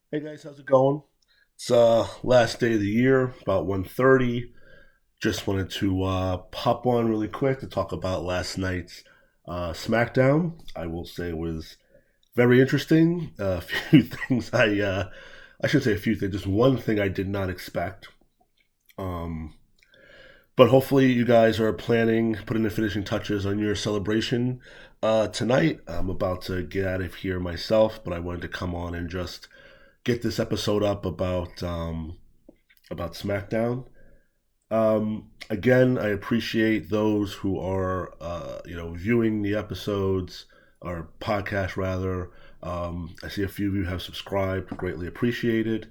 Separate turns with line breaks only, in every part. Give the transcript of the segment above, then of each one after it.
Hey guys, how's it going? It's last day of the year, about 1:30. Just wanted to pop on really quick to talk about last night's SmackDown. I will say it was very interesting. A few things I should say a few things. Just one thing I did not expect. Um, but hopefully you guys are planning, putting the finishing touches on your celebration tonight. I'm about to get out of here myself, but I wanted to come on and just get this episode up about SmackDown. Again, I appreciate those who are viewing the episodes or podcast rather. I see a few of you have subscribed. Greatly appreciated.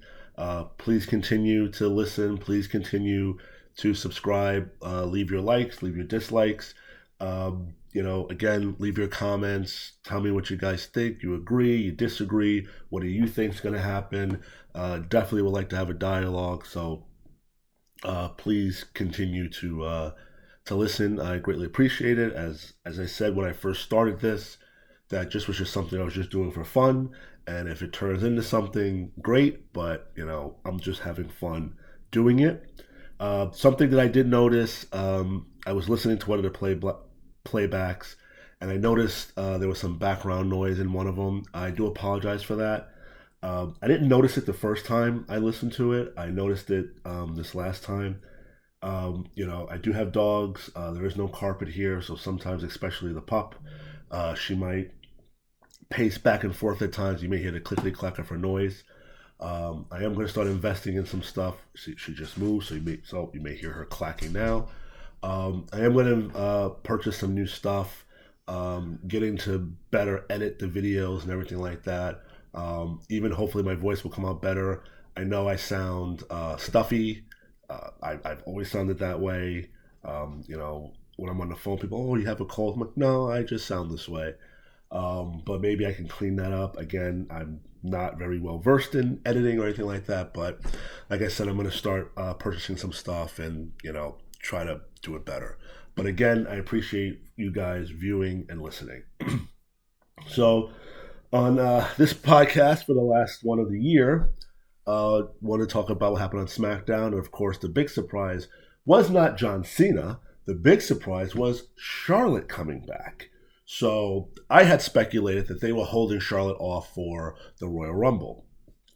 Please continue to listen. Please continue to subscribe. Leave your likes. Leave your dislikes. Again, leave your comments. Tell me what you guys think. You agree? You disagree? What do you think is going to happen? Definitely would like to have a dialogue. So please continue to listen. I greatly appreciate it. As I said when I first started this, that just was just something I was just doing for fun. And if it turns into something, great. But I'm just having fun doing it. Something that I did notice, I was listening to one of the playbacks, and I noticed there was some background noise in one of them. I do apologize for that. I didn't notice it the first time I listened to it. I noticed it this last time. I do have dogs. There is no carpet here, so sometimes, especially the pup, she might pace back and forth at times. You may hear the clickety clacker for noise. I am going to start investing in some stuff. She just moved, so you may hear her clacking now. I am going to purchase some new stuff, getting to better edit the videos and everything like that. Even hopefully my voice will come out better. I know I sound stuffy. I've always sounded that way. When I'm on the phone, people, oh, you have a cold? I'm like, no, I just sound this way. But maybe I can clean that up. Again, I'm not very well versed in editing or anything like that. But like I said, I'm going to start purchasing some stuff and, try to do it better. But again, I appreciate you guys viewing and listening. So, on this podcast for the last one of the year, want to talk about what happened on SmackDown. And of course, the big surprise was not John Cena. The big surprise was Charlotte coming back. So I had speculated that they were holding Charlotte off for the Royal Rumble.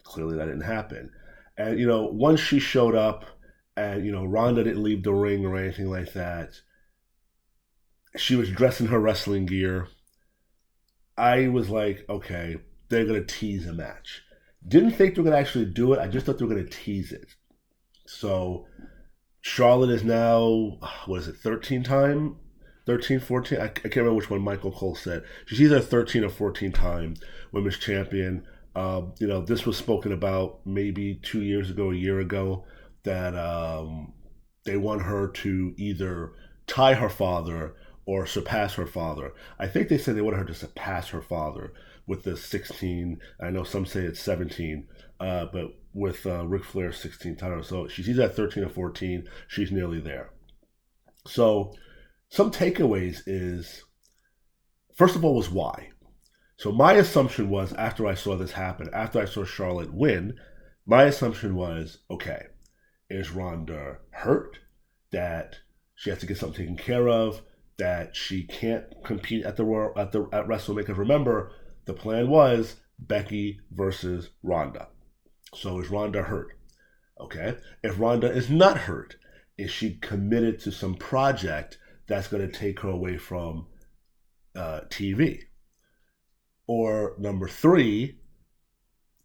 Clearly, that didn't happen. And once she showed up, and Ronda didn't leave the ring or anything like that. She was dressed in her wrestling gear. I was like, okay, they're gonna tease a match. Didn't think they were gonna actually do it. I just thought they were gonna tease it. So Charlotte is now, what is it, 13 time? 13, 14? I can't remember which one Michael Cole said. She's either 13 or 14 time women's champion. This was spoken about maybe 2 years ago, a year ago, that they want her to either tie her father or surpass her father. I think they said they wanted her to surpass her father with the 16. I know some say it's 17, but with Ric Flair's 16 title. So she's either at 13 or 14. She's nearly there. So some takeaways is, first of all, was why. So my assumption was after I saw this happen, after I saw Charlotte win, my assumption was, okay, is Ronda hurt? That she has to get something taken care of? That she can't compete at WrestleMania? Because remember, the plan was Becky versus Ronda. So is Ronda hurt? Okay. If Ronda is not hurt, is she committed to some project that's going to take her away from TV? Or number three,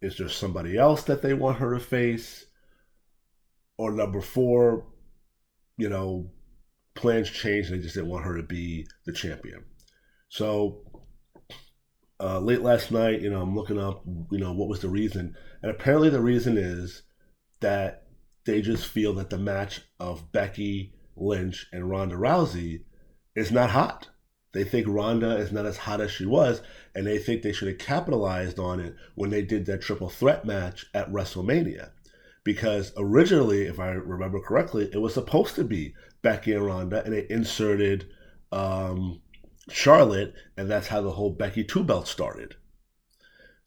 is there somebody else that they want her to face? Or number four, you know, plans changed. They just didn't want her to be the champion. So late last night, I'm looking up, what was the reason, and apparently the reason is that they just feel that the match of Becky Lynch and Ronda Rousey is not hot. They think Ronda is not as hot as she was, and they think they should have capitalized on it when they did that triple threat match at WrestleMania. Because originally, if I remember correctly, it was supposed to be Becky and Ronda, and they inserted Charlotte, and that's how the whole Becky two belt started.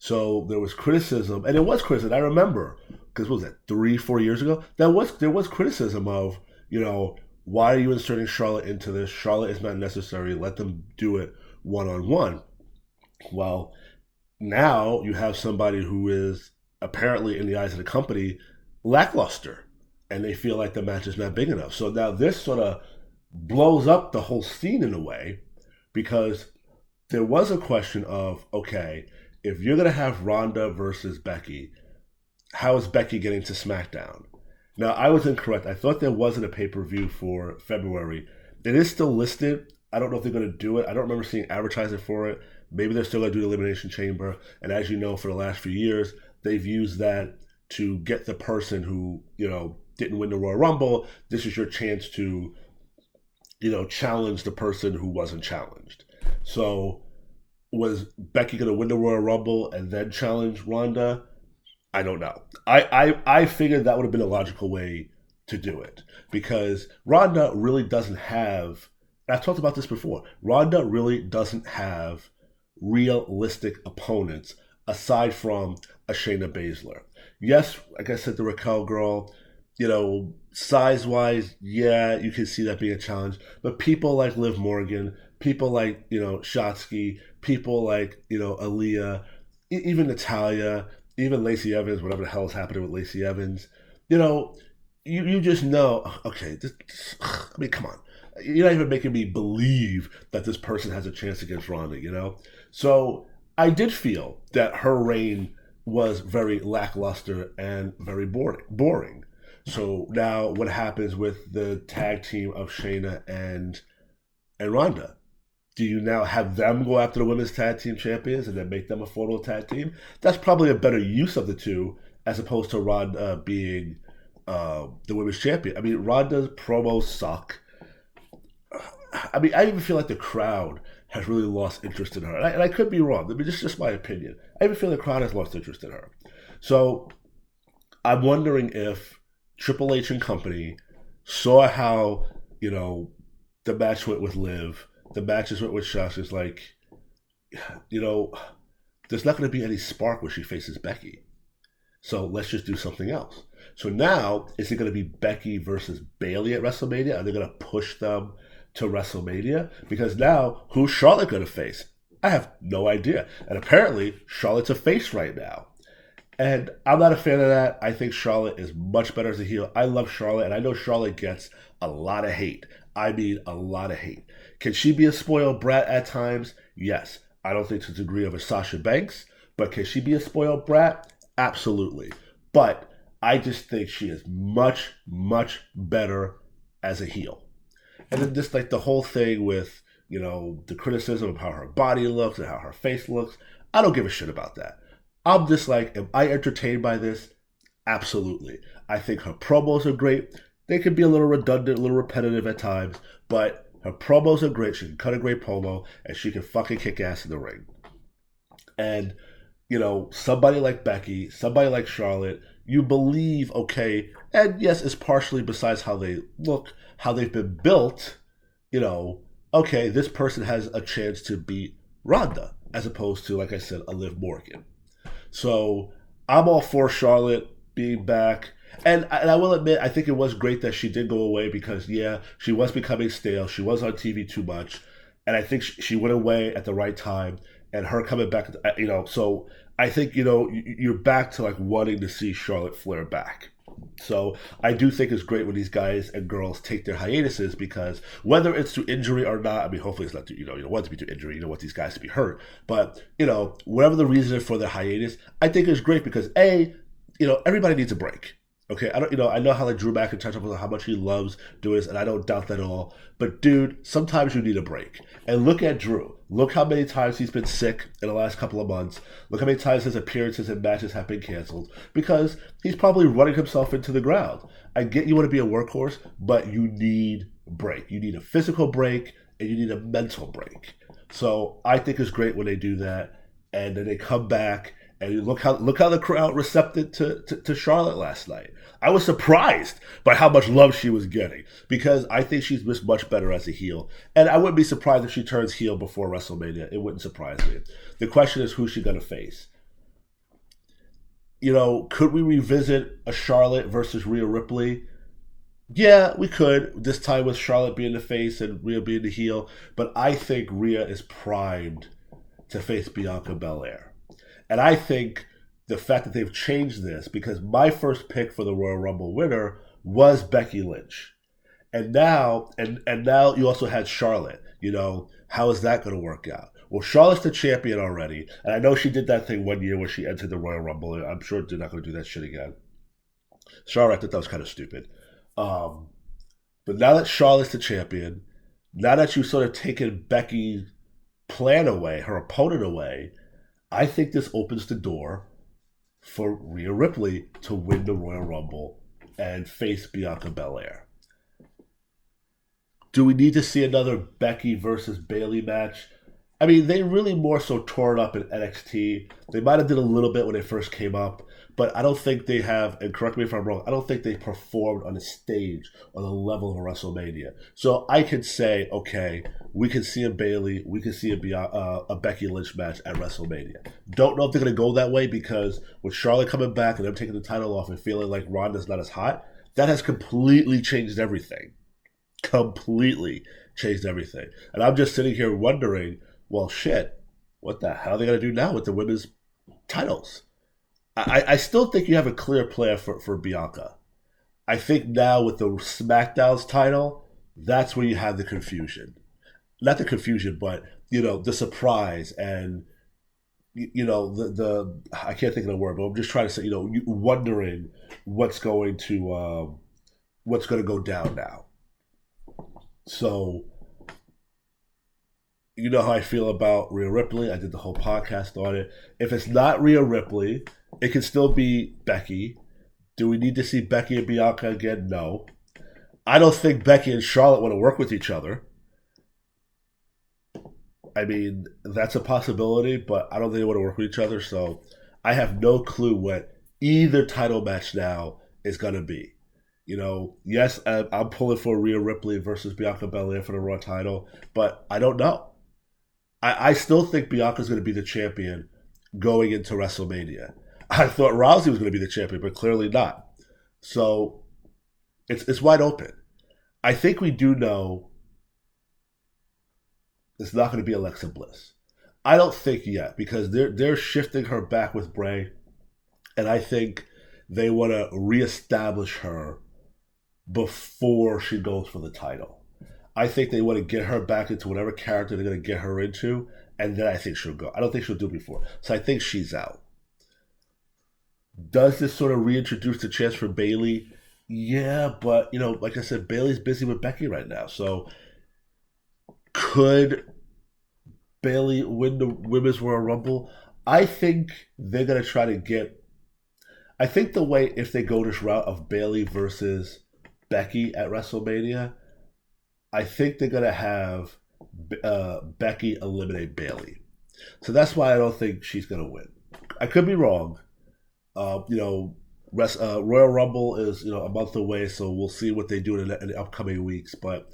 So there was criticism, and it was criticism. I remember, because what was that, 3, 4 years ago? There was criticism of, why are you inserting Charlotte into this? Charlotte is not necessary. Let them do it one-on-one. Well, now you have somebody who is apparently, in the eyes of the company, lackluster, and they feel like the match is not big enough. So now this sort of blows up the whole scene in a way, because there was a question of, okay, if you're going to have Ronda versus Becky, how is Becky getting to SmackDown? Now, I was incorrect. I thought there wasn't a pay-per-view for February. It is still listed. I don't know if they're going to do it. I don't remember seeing advertising for it. Maybe they're still going to do the Elimination Chamber. And as you know, for the last few years, they've used that to get the person who, didn't win the Royal Rumble. This is your chance to, challenge the person who wasn't challenged. So was Becky going to win the Royal Rumble and then challenge Ronda? I don't know. I figured that would have been a logical way to do it, because Ronda really doesn't have, and I've talked about this before, Ronda really doesn't have realistic opponents aside from a Shayna Baszler. Yes, like I said, the Raquel girl, size-wise, yeah, you can see that being a challenge. But people like Liv Morgan, people like, Shotzi, people like, Aaliyah, even Natalya, even Lacey Evans, whatever the hell is happening with Lacey Evans, you just know, okay, come on. You're not even making me believe that this person has a chance against Ronda, So I did feel that her reign was very lackluster and very boring. So now what happens with the tag team of Shayna and Ronda? Do you now have them go after the women's tag team champions and then make them a photo tag team? That's probably a better use of the two, as opposed to Ronda being the women's champion. I mean, Ronda's promos suck. I mean, I even feel like the crowd has really lost interest in her. And I could be wrong. I mean, this is just my opinion. I even feel the crowd has lost interest in her. So I'm wondering if Triple H and company saw how, the match went with Liv, the matches went with Shotzi. It's like, there's not going to be any spark when she faces Becky. So let's just do something else. So now, is it going to be Becky versus Bayley at WrestleMania? Are they going to push them to WrestleMania? Because now, who's Charlotte going to face? I have no idea. And apparently, Charlotte's a face right now. And I'm not a fan of that. I think Charlotte is much better as a heel. I love Charlotte, and I know Charlotte gets a lot of hate. I mean, a lot of hate. Can she be a spoiled brat at times? Yes. I don't think to the degree of a Sasha Banks, but can she be a spoiled brat? Absolutely. But I just think she is much, much better as a heel. And then just like the whole thing with, the criticism of how her body looks and how her face looks, I don't give a shit about that. I'm just like, am I entertained by this? Absolutely. I think her promos are great. They can be a little redundant, a little repetitive at times, but her promos are great. She can cut a great promo, and she can fucking kick ass in the ring. And, somebody like Becky, somebody like Charlotte, you believe, okay, and yes, it's partially besides how they look, how they've been built, okay, this person has a chance to beat Ronda, as opposed to, like I said, a Liv Morgan. So I'm all for Charlotte being back. And I will admit, I think it was great that she did go away, because, yeah, she was becoming stale. She was on TV too much. And I think she went away at the right time. And her coming back, so I think, you're back to like wanting to see Charlotte Flair back. So I do think it's great when these guys and girls take their hiatuses, because whether it's to injury or not, I mean, hopefully it's not to, you don't want it to be to injury, you don't want these guys to be hurt. But, whatever the reason for their hiatus, I think it's great because, everybody needs a break. Okay, I know how like Drew McIntyre talks about how much he loves doing this, and I don't doubt that at all. But dude, sometimes you need a break. And look at Drew. Look how many times he's been sick in the last couple of months. Look how many times his appearances and matches have been canceled, because he's probably running himself into the ground. I get you want to be a workhorse, but you need a break. You need a physical break, and you need a mental break. So I think it's great when they do that, and then they come back. And look how the crowd recepted to Charlotte last night. I was surprised by how much love she was getting, because I think she's just much better as a heel. And I wouldn't be surprised if she turns heel before WrestleMania. It wouldn't surprise me. The question is, who's she going to face? Could we revisit a Charlotte versus Rhea Ripley? Yeah, we could. This time with Charlotte being the face and Rhea being the heel. But I think Rhea is primed to face Bianca Belair. And I think the fact that they've changed this, because my first pick for the Royal Rumble winner was Becky Lynch. And now you also had Charlotte. How is that going to work out? Well, Charlotte's the champion already, and I know she did that thing one year where she entered the Royal Rumble. I'm sure they're not going to do that shit again. Charlotte, I thought that was kind of stupid. Um, but now that Charlotte's the champion, now that you've sort of taken Becky's plan away, her opponent away, I think this opens the door for Rhea Ripley to win the Royal Rumble and face Bianca Belair. Do we need to see another Becky versus Bayley match? I mean, they really more so tore it up in NXT. They might have did a little bit when they first came up, but I don't think they have, and correct me if I'm wrong, I don't think they performed on a stage on the level of a WrestleMania. So I could say, okay, we can see a Bayley, we can see a Becky Lynch match at WrestleMania. Don't know if they're going to go that way because with Charlotte coming back and them taking the title off and feeling like Ronda's not as hot, that has completely changed everything. Completely changed everything. And I'm just sitting here wondering, well, shit, what the hell are they going to do now with the women's titles? I still think you have a clear plan for Bianca. I think now with the SmackDown's title, that's where you have the confusion. Not the confusion, but, the surprise and, the I can't think of the word, but I'm just trying to say, you wondering what's going to go down now. So, you know how I feel about Rhea Ripley. I did the whole podcast on it. If it's not Rhea Ripley, it can still be Becky. Do we need to see Becky and Bianca again? No. I don't think Becky and Charlotte want to work with each other. I mean, that's a possibility, but I don't think they want to work with each other. So I have no clue what either title match now is going to be. Yes, I'm pulling for Rhea Ripley versus Bianca Belair for the Raw title, but I don't know. I still think Bianca's going to be the champion going into WrestleMania. I thought Rousey was going to be the champion, but clearly not. So it's wide open. I think we do know it's not going to be Alexa Bliss. I don't think yet because they're shifting her back with Bray, and I think they want to reestablish her before she goes for the title. I think they want to get her back into whatever character they're going to get her into, and then I think she'll go. I don't think she'll do it before. So I think she's out. Does this sort of reintroduce the chance for Bayley? Yeah, but, like I said, Bayley's busy with Becky right now. So could Bayley win the Women's Royal Rumble? I think they're going to try to get... I think the way, if they go this route of Bayley versus Becky at WrestleMania, I think they're going to have Becky eliminate Bayley. So that's why I don't think she's going to win. I could be wrong. Royal Rumble is a month away, so we'll see what they do in the upcoming weeks. But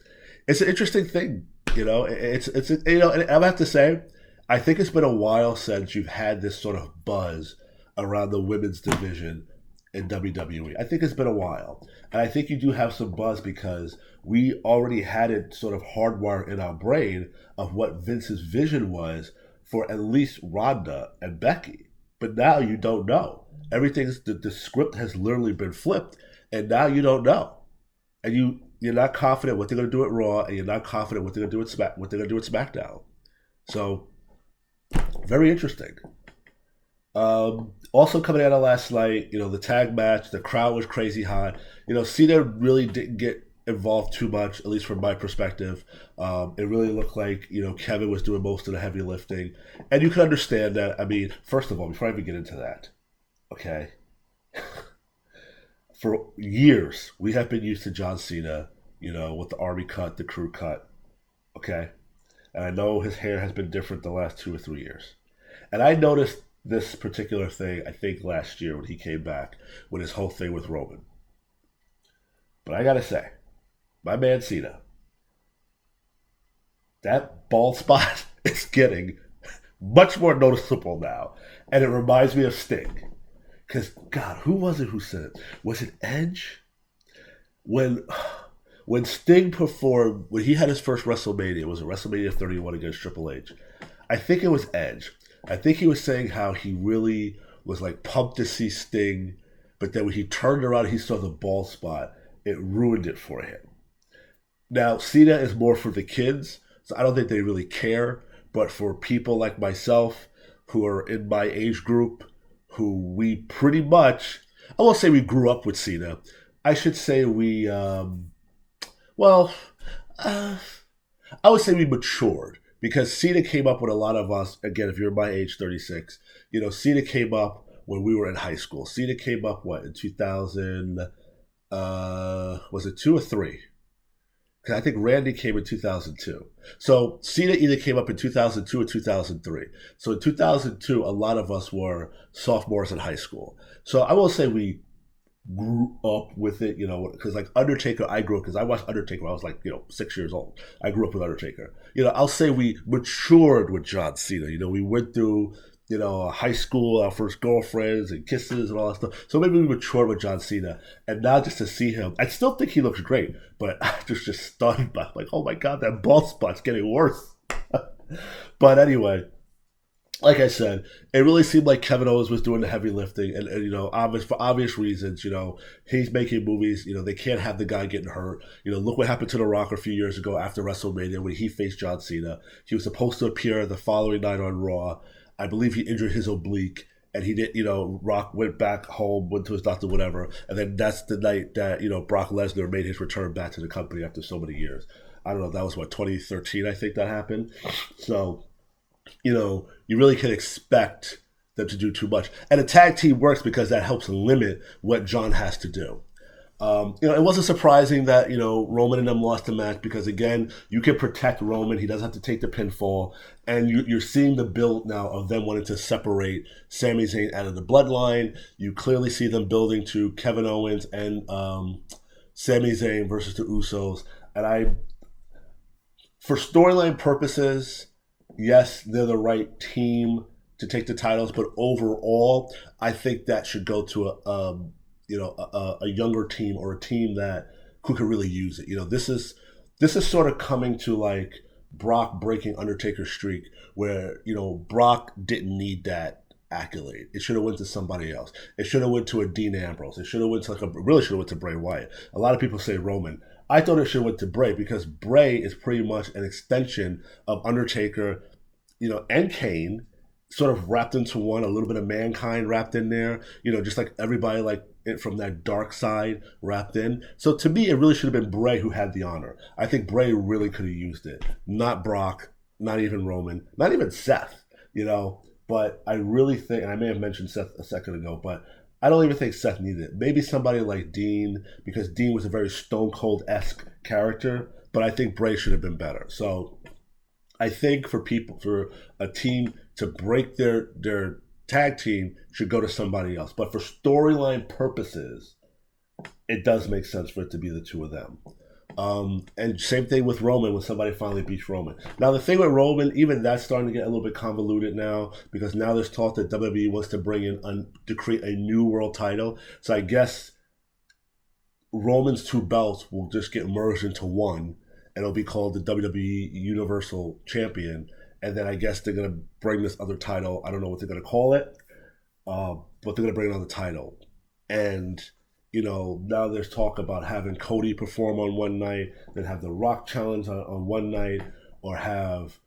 it's an interesting thing. It's and I have to say, I think it's been a while since you've had this sort of buzz around the women's division in WWE. I think it's been a while. And I think you do have some buzz because we already had it sort of hardwired in our brain of what Vince's vision was for at least Ronda and Becky. But now you don't know. The script has literally been flipped, and now you don't know. And you're not confident what they're going to do at Raw, and you're not confident what they're going to do at SmackDown. So, very interesting. Also coming out of last night, the tag match, the crowd was crazy hot. Cena really didn't get involved too much, at least from my perspective. It really looked like, Kevin was doing most of the heavy lifting. And you can understand that. I mean, first of all, before I even get into that, okay, for years, we have been used to John Cena, with the army cut, the crew cut, okay? And I know his hair has been different the last 2 or 3 years. And I noticed this particular thing, I think, last year when he came back with his whole thing with Roman. But I gotta say, my man Cena, that bald spot is getting much more noticeable now. And it reminds me of Sting. Because God, who was it who said it? Was it Edge? When when Sting performed, when he had his first WrestleMania, it was a WrestleMania 31 against Triple H. I think it was Edge. I think he was saying how he really was like pumped to see Sting, but then when he turned around, he saw the bald spot. It ruined it for him. Now Cena is more for the kids, so I don't think they really care. But for people like myself, who are in my age group, who we pretty much, I won't say we grew up with Cena. I should say we, well, uh, I would say we matured because Cena came up with a lot of us. Again, if you're my age, 36, Cena came up when we were in high school. Cena came up what in 2000? Was it 2 or 3? Because I think Randy came in 2002. So Cena either came up in 2002 or 2003. So in 2002, a lot of us were sophomores in high school. So I will say we grew up with it, because like Undertaker, I grew up because I watched Undertaker when I was like, 6 years old. I grew up with Undertaker. I'll say we matured with John Cena. We went through, high school, our first girlfriends and kisses and all that stuff. So maybe we matured with John Cena. And now just to see him, I still think he looks great, but I just stunned by like, oh my God, that bald spot's getting worse. But anyway, like I said, it really seemed like Kevin Owens was doing the heavy lifting, and for obvious reasons. He's making movies. They can't have the guy getting hurt. Look what happened to The Rock a few years ago after WrestleMania when he faced John Cena. He was supposed to appear the following night on Raw. I believe he injured his oblique, and he did. Rock went back home, went to his doctor, whatever, and then that's the night that Brock Lesnar made his return back to the company after so many years. I don't know. That was what 2013, I think that happened. So. You really can expect them to do too much. And a tag team works because that helps limit what John has to do. It wasn't surprising that, Roman and them lost the match because, again, you can protect Roman. He doesn't have to take the pinfall. And you're seeing the build now of them wanting to separate Sami Zayn out of the bloodline. You clearly see them building to Kevin Owens and Sami Zayn versus the Usos. And for storyline purposes, yes, they're the right team to take the titles, but overall, I think that should go to a younger team or a team who could really use it. This is sort of coming to like Brock breaking Undertaker's streak, where Brock didn't need that accolade. It should have went to somebody else. It should have went to a Dean Ambrose. It should have went to really should have went to Bray Wyatt. A lot of people say Roman. I thought it should have went to Bray because Bray is pretty much an extension of Undertaker, and Kane, sort of wrapped into one, a little bit of Mankind wrapped in there, just like everybody like from that dark side wrapped in. So to me, it really should have been Bray who had the honor. I think Bray really could have used it. Not Brock, not even Roman, not even Seth, But I really think, and I may have mentioned Seth a second ago, but I don't even think Seth needed it. Maybe somebody like Dean, because Dean was a very Stone Cold-esque character, but I think Bray should have been better. So I think for a team to break their tag team should go to somebody else. But for storyline purposes, it does make sense for it to be the two of them. And same thing with Roman when somebody finally beats Roman. Now the thing with Roman, even that's starting to get a little bit convoluted now because now there's talk that WWE wants to bring in to create a new world title. So I guess Roman's 2 belts will just get merged into one, and it'll be called the WWE Universal Champion. And then I guess they're gonna bring this other title. I don't know what they're gonna call it, but they're gonna bring another title. And now there's talk about having Cody perform on one night, then have the Rock challenge on one night, or have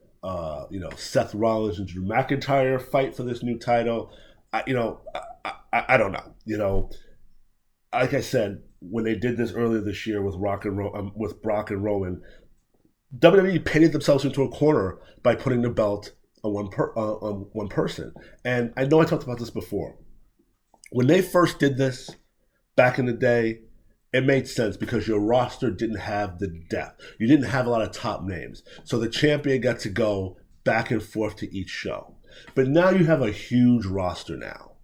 Seth Rollins and Drew McIntyre fight for this new title. I don't know. Like I said, when they did this earlier this year with Brock and Roman, WWE painted themselves into a corner by putting the belt on one person. And I know I talked about this before. When they first did this, back in the day, it made sense because your roster didn't have the depth. You didn't have a lot of top names. So the champion got to go back and forth to each show. But now you have a huge roster now.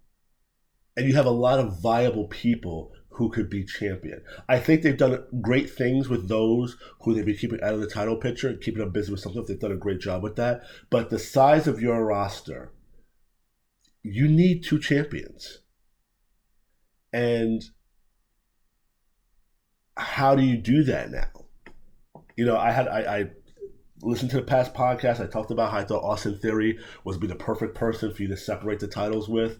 And you have a lot of viable people who could be champion. I think they've done great things with those who they've been keeping out of the title picture, keeping them busy with something. They've done a great job with that. But the size of your roster, you need 2 champions. And how do you do that now? I listened to the past podcast. I talked about how I thought Austin Theory was be the perfect person for you to separate the titles with.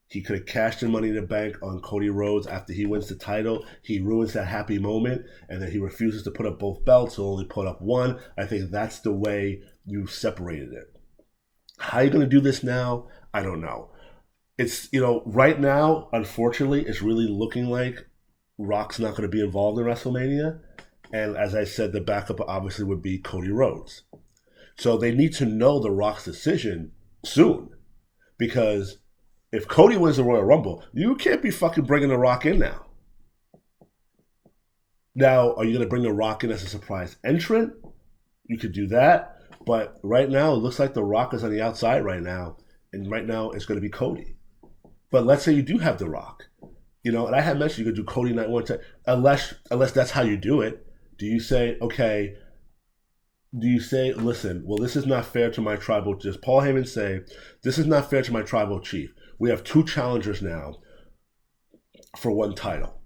He could have cashed in Money in the Bank on Cody Rhodes after he wins the title. He ruins that happy moment, and then he refuses to put up both belts, so only put up one. I think that's the way you separated it. How are you going to do this now? I don't know. It's, right now, unfortunately, it's really looking like Rock's not going to be involved in WrestleMania. And as I said, the backup obviously would be Cody Rhodes. So they need to know the Rock's decision soon. Because if Cody wins the Royal Rumble, you can't be fucking bringing The Rock in now. Now, are you going to bring The Rock in as a surprise entrant? You could do that. But right now, it looks like The Rock is on the outside right now. And right now, it's going to be Cody. But let's say you do have The Rock. And I had mentioned you could do Cody night one time. Unless that's how you do it. Do you say, okay, listen, well, this is not fair to my tribal, just Paul Heyman say, this is not fair to my tribal chief. We have two challengers now for one title.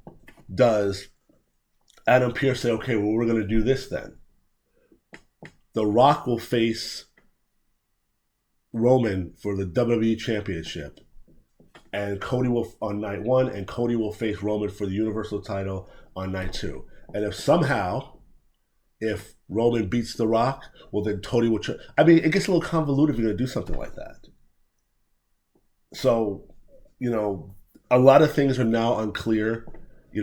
Does Adam Pearce say, okay, well, we're going to do this then? The Rock will face Roman for the WWE Championship, and Cody will on night one, and Cody will face Roman for the Universal title on night two. And if Roman beats The Rock, well, then Cody will... it gets a little convoluted if you're going to do something like that. So, a lot of things are now unclear.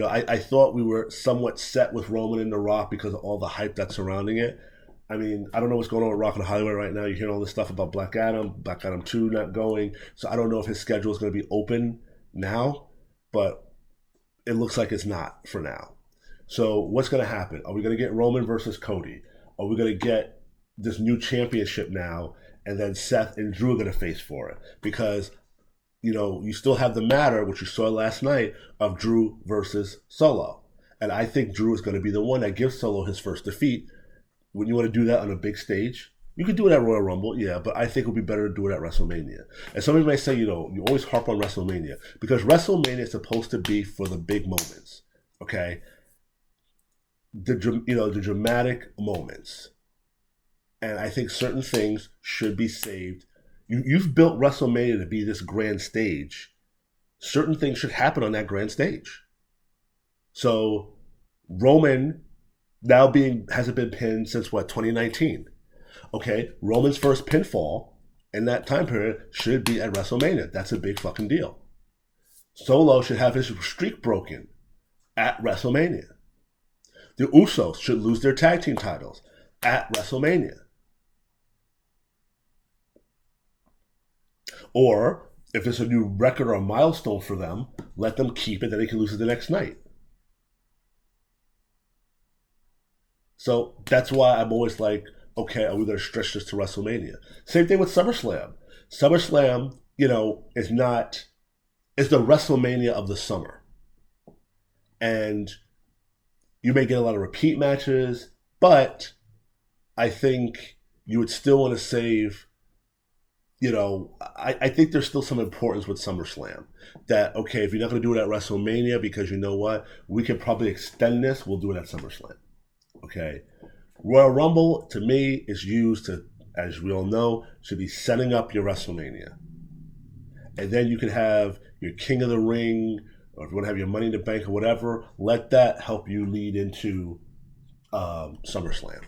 I thought we were somewhat set with Roman and The Rock because of all the hype that's surrounding it. I don't know what's going on with Rock and Hollywood right now. You're hearing all this stuff about Black Adam 2 not going. So I don't know if his schedule is going to be open now, but it looks like it's not for now. So what's going to happen? Are we going to get Roman versus Cody? Are we going to get this new championship now, and then Seth and Drew are going to face for it? Because, you still have the matter, which you saw last night, of Drew versus Solo. And I think Drew is going to be the one that gives Solo his first defeat. When you want to do that on a big stage, you could do it at Royal Rumble, yeah, but I think it would be better to do it at WrestleMania. And somebody may say, you always harp on WrestleMania, because WrestleMania is supposed to be for the big moments, okay? The dramatic moments. And I think certain things should be saved. You've built WrestleMania to be this grand stage. Certain things should happen on that grand stage. So Roman now hasn't been pinned since 2019. Okay, Roman's first pinfall in that time period should be at WrestleMania. That's a big fucking deal. Solo should have his streak broken at WrestleMania. The Usos should lose their tag team titles at WrestleMania. Or, if it's a new record or a milestone for them, let them keep it, then they can lose it the next night. So that's why I'm always like, okay, are we going to stretch this to WrestleMania? Same thing with SummerSlam. SummerSlam, it's the WrestleMania of the summer. And you may get a lot of repeat matches, but I think you would still want to save, I think there's still some importance with SummerSlam. That, okay, if you're not going to do it at WrestleMania, because you know what, we can probably extend this, we'll do it at SummerSlam. Okay. Royal Rumble, to me, is used to, as we all know, should be setting up your WrestleMania. And then you can have your King of the Ring, or if you want to have your Money in the Bank or whatever, let that help you lead into SummerSlam.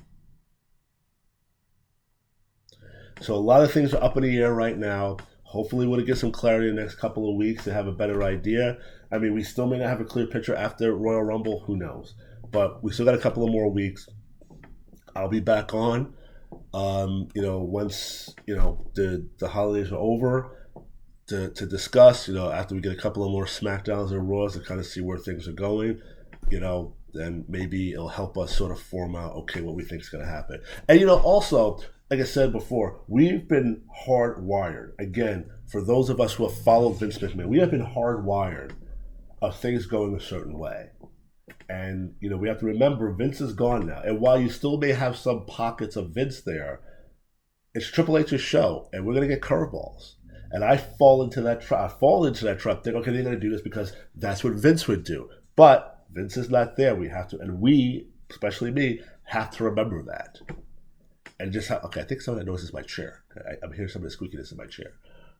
So a lot of things are up in the air right now. Hopefully we'll get some clarity in the next couple of weeks to have a better idea. We still may not have a clear picture after Royal Rumble. Who knows? But we still got a couple of more weeks. I'll be back on, once, the holidays are over to discuss, after we get a couple of more SmackDowns and Raws to kind of see where things are going, then maybe it'll help us sort of form out, okay, what we think is going to happen. And, also, like I said before, we've been hardwired. Again, for those of us who have followed Vince McMahon, we have been hardwired of things going a certain way. And, we have to remember Vince is gone now. And while you still may have some pockets of Vince there, it's Triple H's show, and we're going to get curveballs. And I fall into that trap. I fall into that trap. Think, okay, they're going to do this because that's what Vince would do. But Vince is not there. We have to, and we, especially me, have to remember that. And just have, okay, I think someone that notices my chair. I'm hearing some of the squeakiness in my chair.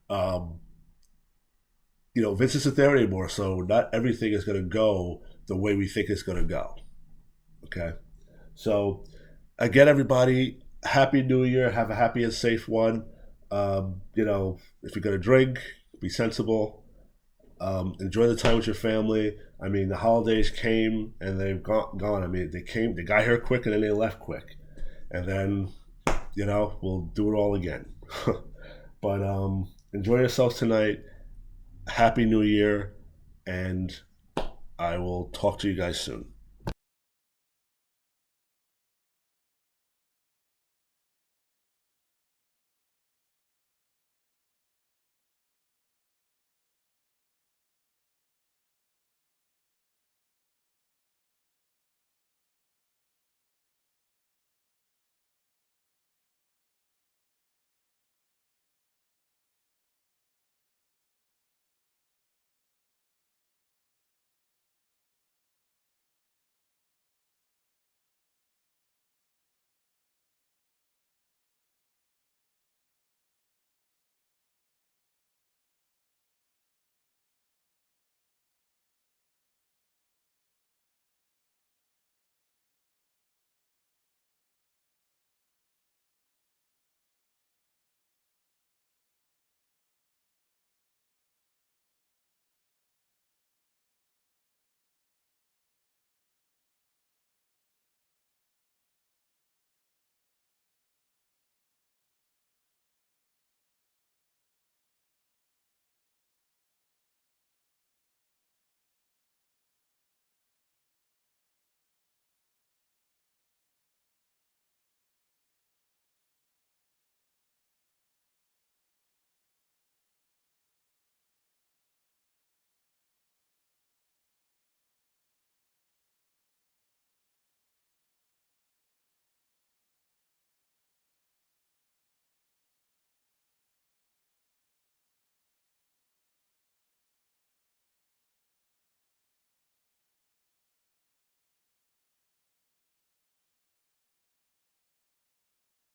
Um, Vince isn't there anymore, so not everything is going to go the way we think it's going to go. Okay, so again, everybody, happy New Year. Have a happy and safe one. If you're going to drink, be sensible. Enjoy the time with your family. I mean, the holidays came and they've gone. I mean, they got here quick and then they left quick, and then we'll do it all again. But enjoy yourselves tonight. Happy New Year, and I will talk to you guys soon.